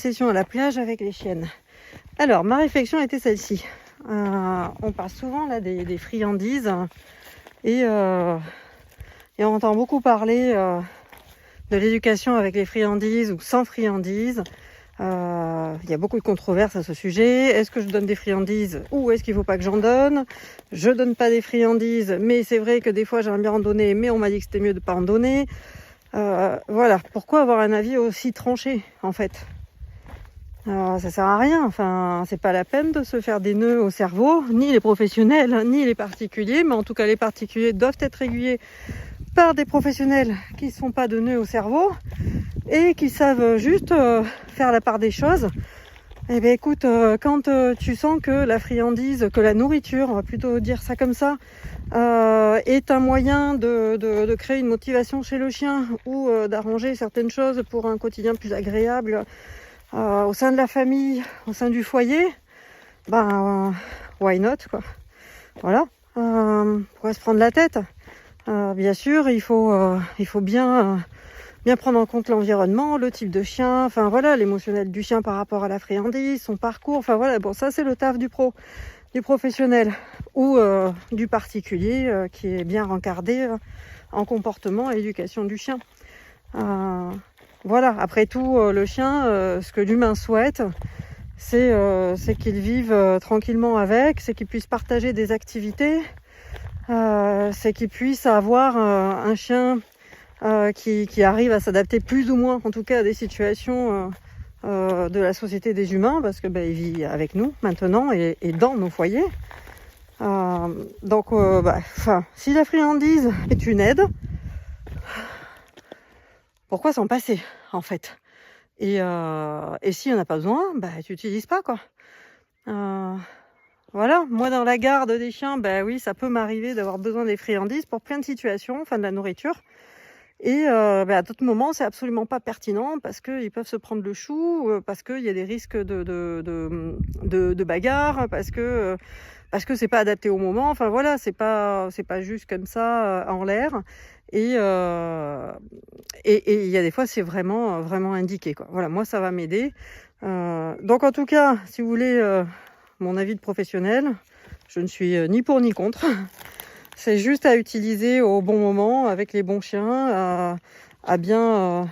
Session à la plage avec les chiennes. Alors, ma réflexion était celle-ci. On parle souvent là des friandises et on entend beaucoup parler de l'éducation avec les friandises ou sans friandises. Il y a beaucoup de controverses à ce sujet. Est-ce que je donne des friandises ou est-ce qu'il ne faut pas que j'en donne? Je donne pas des friandises, mais c'est vrai que des fois j'aimerais bien en donner, mais on m'a dit que c'était mieux de ne pas en donner. Voilà, pourquoi avoir un avis aussi tranché en fait? Ça sert à rien, enfin, c'est pas la peine de se faire des nœuds au cerveau, ni les professionnels, ni les particuliers, mais en tout cas les particuliers doivent être aiguillés par des professionnels qui ne font pas de nœuds au cerveau et qui savent juste faire la part des choses. Eh bien écoute, quand tu sens que la friandise, que la nourriture, on va plutôt dire ça comme ça, est un moyen de créer une motivation chez le chien ou d'arranger certaines choses pour un quotidien plus agréable, au sein de la famille, au sein du foyer, why not quoi. Voilà. Pourquoi se prendre la tête? Bien sûr, il faut bien prendre en compte l'environnement, le type de chien, enfin voilà, l'émotionnel du chien par rapport à la friandise, son parcours, enfin voilà, bon ça c'est le taf du professionnel ou du particulier qui est bien rencardé en comportement et éducation du chien. Voilà, après tout, le chien, ce que l'humain souhaite, c'est qu'il vive tranquillement avec, c'est qu'il puisse partager des activités, c'est qu'il puisse avoir un chien qui arrive à s'adapter plus ou moins, en tout cas, à des situations de la société des humains, parce que il vit avec nous maintenant et dans nos foyers. Donc, si la friandise est une aide, pourquoi s'en passer en fait? Et si on n'a pas besoin, tu n'utilises pas quoi. Voilà, moi dans la garde des chiens, oui, ça peut m'arriver d'avoir besoin des friandises pour plein de situations, enfin de la nourriture. Et à d'autres moments, c'est absolument pas pertinent parce qu'ils peuvent se prendre le chou, parce qu'il y a des risques de bagarre, parce que c'est pas adapté au moment. Enfin voilà, c'est pas juste comme ça en l'air. Et il y a des fois, c'est vraiment indiqué quoi. Voilà, moi ça va m'aider. Donc en tout cas, si vous voulez mon avis de professionnel, je ne suis ni pour ni contre. C'est juste à utiliser au bon moment avec les bons chiens, à bien